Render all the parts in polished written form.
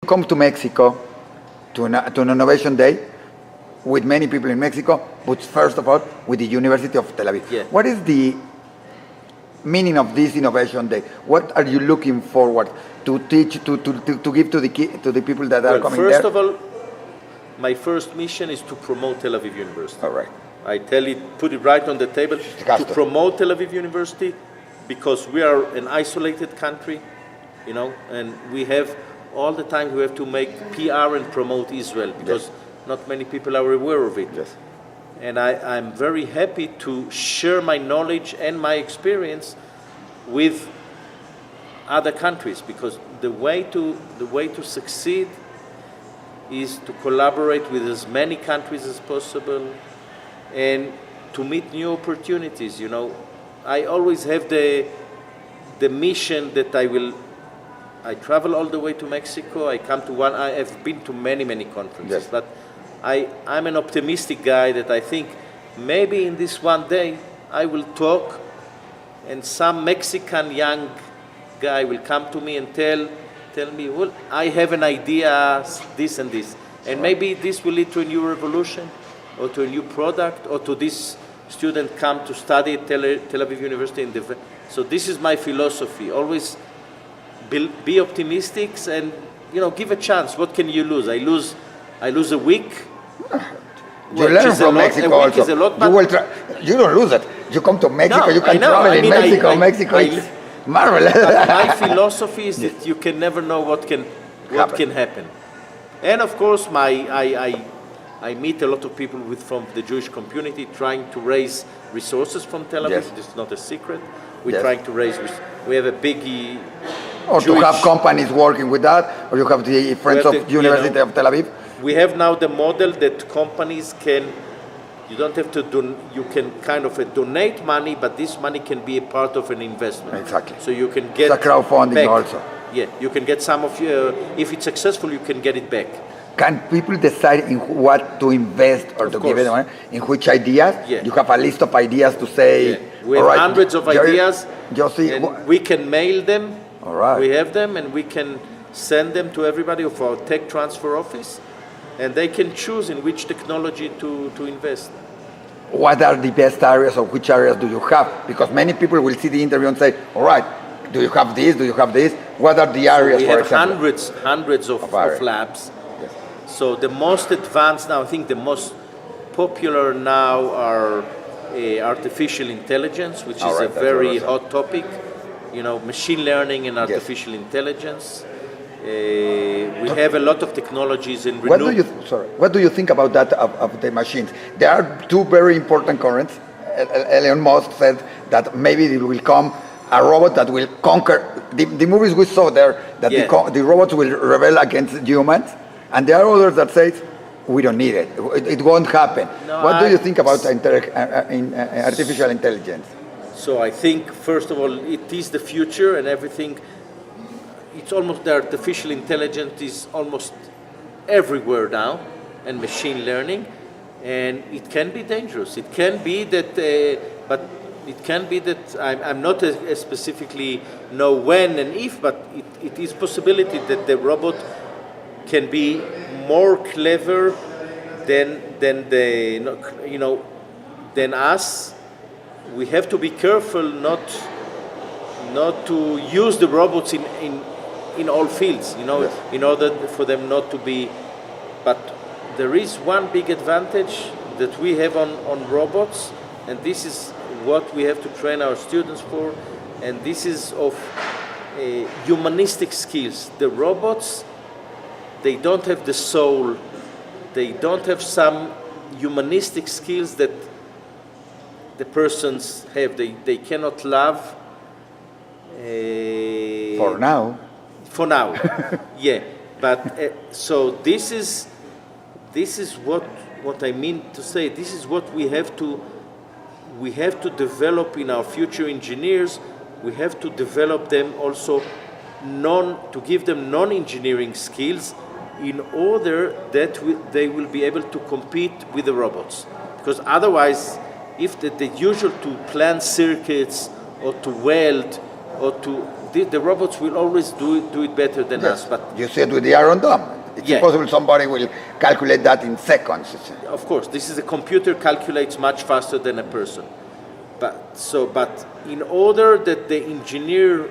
come to Mexico to an innovation day with many people in Mexico, but first of all with the University of Tel Aviv. Yeah. What is the meaning of this innovation day? What are you looking forward to teach, to give to the people that are coming there? First of all, my first mission is to promote Tel Aviv University. All right. I put it right on the table, to promote Tel Aviv University, because we are an isolated country, and we have all the time we have to make PR and promote Israel, because not many people are aware of it. Yes. And I'm very happy to share my knowledge and my experience with other countries, because the way to succeed is to collaborate with as many countries as possible and to meet new opportunities. I always have the mission that I travel all the way to Mexico. I have been to many conferences, but I'm an optimistic guy that I think maybe in this one day I will talk and some Mexican young guy will come to me and tell me, well, I have an idea, this and this. And maybe this will lead to a new revolution or to a new product or to this student come to study at Tel Aviv University. So this is my philosophy. Always be optimistic and, give a chance. What can you lose? I lose a week. You learn from Mexico also. You don't lose it. You come to Mexico, you can travel in Mexico. Mexico is marvelous. My philosophy is that you can never know what can happen. And of course, I meet a lot of people from the Jewish community trying to raise resources from Tel Aviv. Yes. This is not a secret. We're trying to raise. We have a big. Or Jewish, to have companies working with that, or you have the Friends of University of Tel Aviv. We have now the model that companies you don't have to you can kind of donate money, but this money can be a part of an investment. Exactly. So you can get it's a crowdfunding back. Also. Yeah, you can get some of if it's successful, you can get it back. Can people decide in what to invest or to give it money? In which ideas? Yeah. You have a list of ideas to say. Yeah. We have hundreds of ideas. And we can mail them. All right. We have them, and we can send them to everybody of our tech transfer office, and they can choose in which technology to invest. What are the best areas, or which areas do you have? Because many people will see the interview and say, all right, do you have this? Do you have this? What are the areas, for example? Hundreds of labs. Yes. So the most advanced now, I think the most popular now are artificial intelligence, which is a very hot topic. Machine learning and artificial intelligence. We have a lot of technologies in renewable. What do you think about that of the machines? There are two very important currents. Elon Musk said that maybe there will come a robot that will conquer the movies we saw there. That the robots will rebel against humans, and there are others that say we don't need it. It won't happen. No, what do you think about artificial intelligence? So I think, first of all, it is the future, and everything. It's almost the artificial intelligence is almost everywhere now, and machine learning, and it can be dangerous. It can be that, but it can be that I'm not specifically know when and if, but it is possibility that the robot can be more clever than us. We have to be careful not to use the robots in all fields, in order for them not to be. But there is one big advantage that we have on robots, and this is what we have to train our students for, and this is of humanistic skills. The robots, they don't have the soul, they don't have some humanistic skills that the persons have. They cannot love. For now, yeah. But so this is what I mean to say. This is what we have to develop in our future engineers. We have to develop them also to give them non-engineering skills in order that they will be able to compete with the robots. Because otherwise, if the usual to plan circuits or to weld or the robots will always do it better than us. But you see it with the Iron Dome. It's impossible somebody will calculate that in seconds. Of course, this is a computer calculates much faster than a person. But in order that the engineer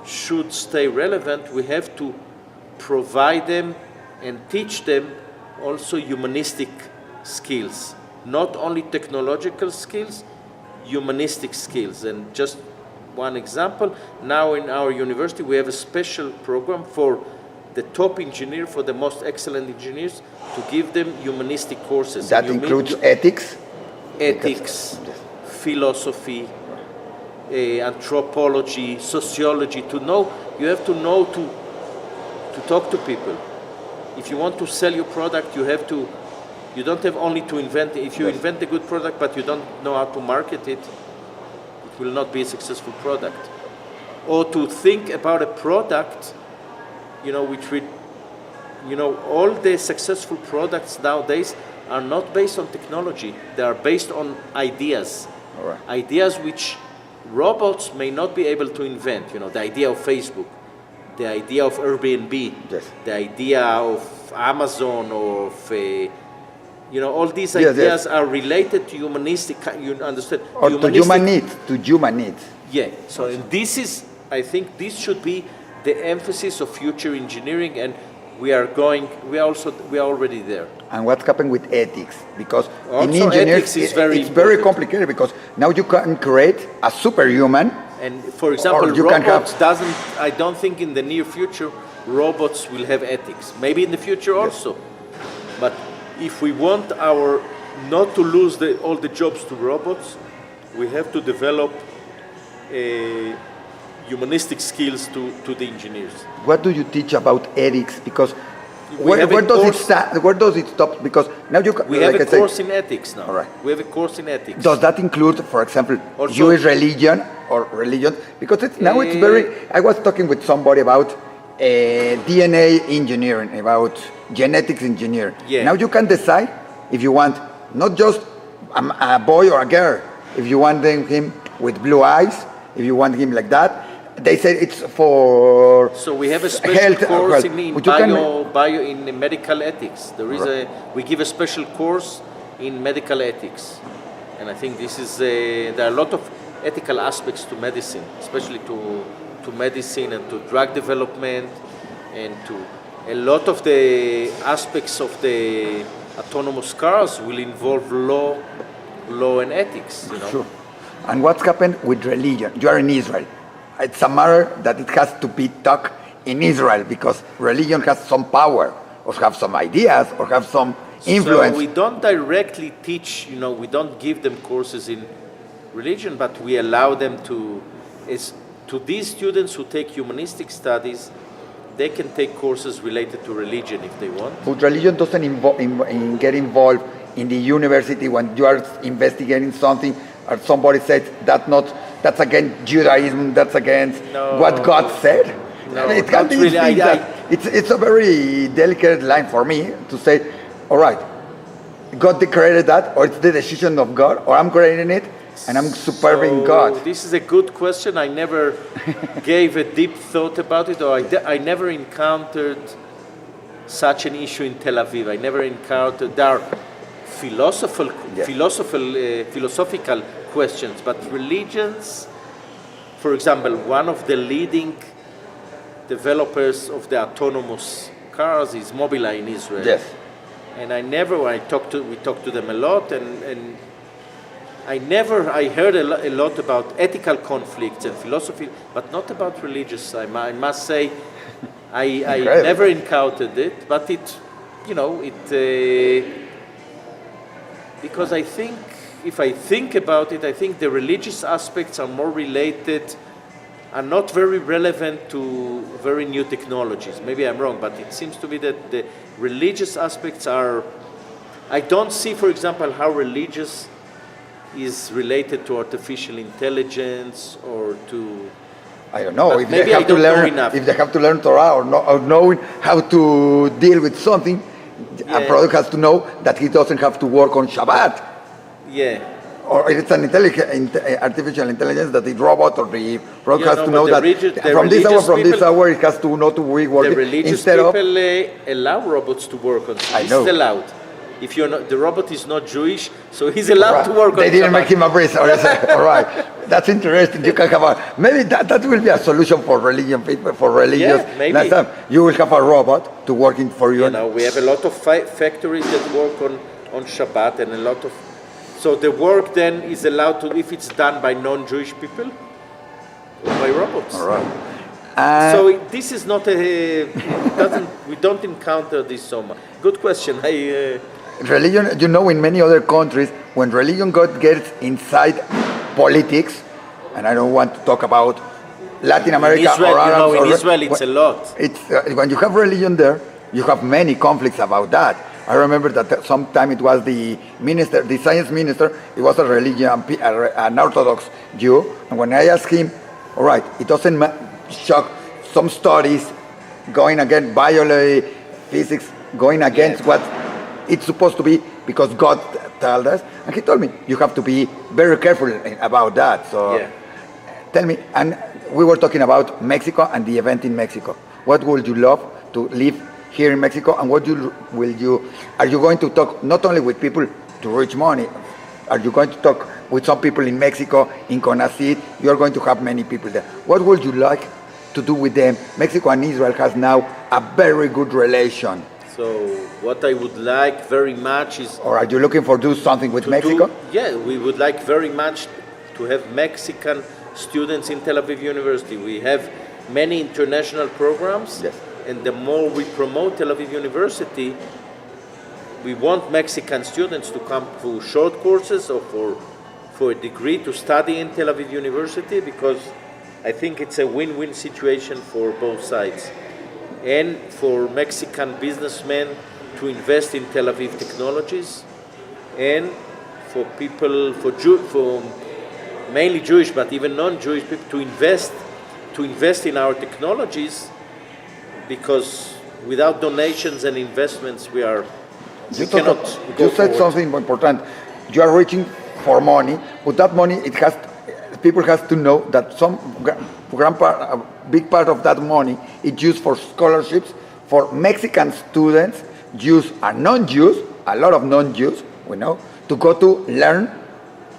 should stay relevant, we have to provide them and teach them also humanistic skills, not only technological skills, humanistic skills. And just one example, now in our university we have a special program for the top engineer, for the most excellent engineers, to give them humanistic courses. That includes ethics? Ethics, philosophy, anthropology, sociology. You have to know to talk to people. If you want to sell your product, you don't have only to invent. If you invent a good product but you don't know how to market it, it will not be a successful product. Or to think about a product, all the successful products nowadays are not based on technology. They are based on ideas. All right. Ideas which robots may not be able to invent. The idea of Facebook, the idea of Airbnb, the idea of Amazon, or of all these ideas are related to humanistic. You understand? Or to human needs. Yeah. So I think this should be the emphasis of future engineering, and we are already there. And what's happened with ethics? Because also in engineers, ethics is it's very complicated, because now you can create a superhuman. And for example, I don't think in the near future robots will have ethics. Maybe in the future also. But if we want not to lose all the jobs to robots, we have to develop humanistic skills to the engineers. What do you teach about ethics? Because where does it stop? Because now we have a course in ethics now. All right. We have a course in ethics. Does that include, for example, also, Jewish religion or religion? Because it's very. I was talking with somebody about DNA engineering, about genetics engineering. Yeah. Now you can decide if you want not just a boy or a girl, if you want him with blue eyes, if you want him like that. They say it's for. So we have a special course in medical ethics. We give a special course in medical ethics, and I think there are a lot of ethical aspects to medicine, especially to medicine and to drug development, and to a lot of the aspects of the autonomous cars will involve law and ethics. Sure. And what's happened with religion? You are in Israel. It's a matter that it has to be taught in Israel, because religion has some power, or have some ideas, or have some influence. So we don't directly teach, we don't give them courses in religion, but we allow them to these students who take humanistic studies, they can take courses related to religion if they want. But religion doesn't get involved in the university when you are investigating something, or somebody says that's against Judaism, that's against what God said. No, it can't be really. It's a very delicate line for me to say, all right, God created that, or it's the decision of God, or I'm creating it, and I'm supervising God. This is a good question. I never gave a deep thought about it, or I never encountered such an issue in Tel Aviv. I never encountered. There are philosophical questions, but religions, for example, one of the leading developers of the autonomous cars is Mobileye in Israel. Yes. And we talked to them a lot, and I heard a lot about ethical conflicts and philosophy, but not about religious. I must say, I never encountered it, but because I think, if I think about it, I think the religious aspects are more related, are not very relevant to very new technologies. Maybe I'm wrong, but it seems to me that the religious aspects are. I don't see, for example, how religious is related to artificial intelligence or to. I don't know if maybe they have to learn. If they have to learn Torah or knowing how to deal with something, a product has to know that he doesn't have to work on Shabbat. Yeah, or it's an artificial intelligence that the robot or the robot has to know that from this hour it has to know to work. The religious people allow robots to work on Shabbat. It's allowed. If you're not, the robot is not Jewish, so he's allowed to work on Shabbat. They didn't make him a priest. All right, that's interesting. You can have maybe that will be a solution for religion people, for religious. Yeah, maybe. Next time you will have a robot to working for you. You know, we have a lot of factories that work on Shabbat and a lot of. So the work then is allowed to, if it's done by non-Jewish people or by robots. All right. So this is not we don't encounter this so much. Good question. Religion, you know, in many other countries, when religion gets inside politics, and I don't want to talk about Latin America Israel, or Arabs. in Israel, it's a lot. It's when you have religion there, you have many conflicts about that. I remember that sometime it was the minister, the science minister, he was a religion, an Orthodox Jew, and when I asked him, all right, it doesn't shock some studies going against biology, physics, going against what it's supposed to be because God told us, and he told me you have to be very careful about that. So tell me, and we were talking about Mexico and the event in Mexico. What would you love to live here in Mexico, and what are you going to talk not only with people to reach money? Are you going to talk with some people in Mexico, in Conacyt? You are going to have many people there. What would you like to do with them? Mexico and Israel has now a very good relation. So what I would like very much is... Or are you looking for do something with Mexico? We would like very much to have Mexican students in Tel Aviv University. We have many international programs. Yes. And the more we promote Tel Aviv University, we want Mexican students to come for short courses or for a degree to study in Tel Aviv University, because I think it's a win-win situation for both sides. And for Mexican businessmen to invest in Tel Aviv technologies, and for people, for mainly Jewish, but even non-Jewish people to invest in our technologies, because without donations and investments, we cannot go You said forward. something important. You are reaching for money, but that money, people have to know that a big part of that money is used for scholarships for Mexican students, Jews and non-Jews, a lot of non-Jews, we know, to go to learn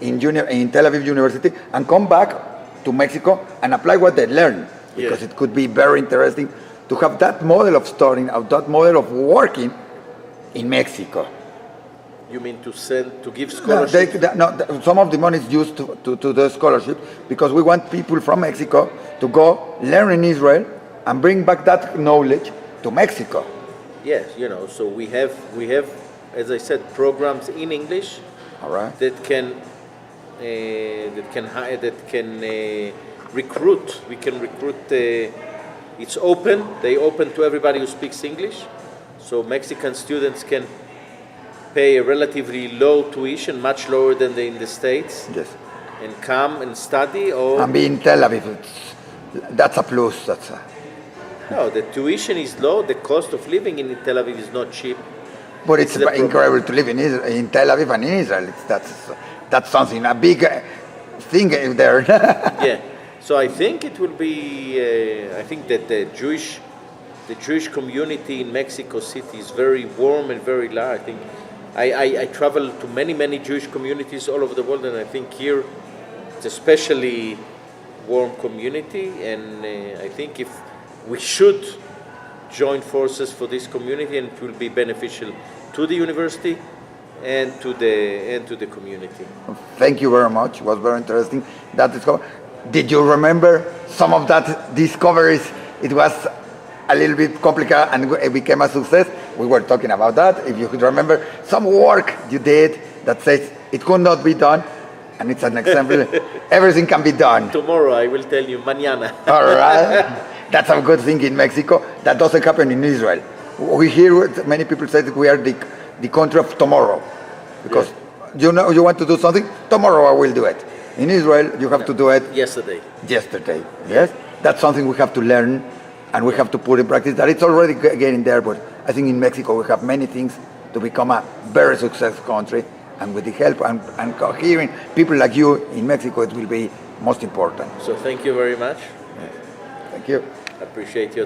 in Tel Aviv University and come back to Mexico and apply what they learn, because it could be very interesting to have that model of studying, of that model of working in Mexico. You mean to give scholarships? Some of the money is used to the scholarship, because we want people from Mexico to go learn in Israel and bring back that knowledge to Mexico. Yes, so we have, as I said, programs in English. All right. that can recruit. We can recruit. It's open. They open to everybody who speaks English. So Mexican students can pay a relatively low tuition, much lower than in the States. Yes. And come and study. And be in Tel Aviv, that's a plus. No, the tuition is low. The cost of living in Tel Aviv is not cheap. But it's incredible to live in Tel Aviv and in Israel. That's something, a big thing there. Yeah. So I think it will be. I think that the Jewish community in Mexico City is very warm and very large. I think I travel to many Jewish communities all over the world, and I think here it's especially warm community. And I think if we should join forces for this community, and it will be beneficial to the university and to the community. Thank you very much. It was very interesting. Did you remember some of that discoveries? It was a little bit complicated and it became a success. We were talking about that. If you could remember some work you did that says it could not be done, and it's an example. Everything can be done. Tomorrow I will tell you, mañana. All right. That's a good thing in Mexico. That doesn't happen in Israel. We hear many people say that we are the country of tomorrow, because you want to do something, tomorrow I will do it. In Israel, you have to do it yesterday. Yes, that's something we have to learn, and we have to put in practice. That it's already getting there, but I think in Mexico we have many things to become a very successful country, and with the help and cohering people like you in Mexico, it will be most important. So thank you very much. Thank you. I appreciate your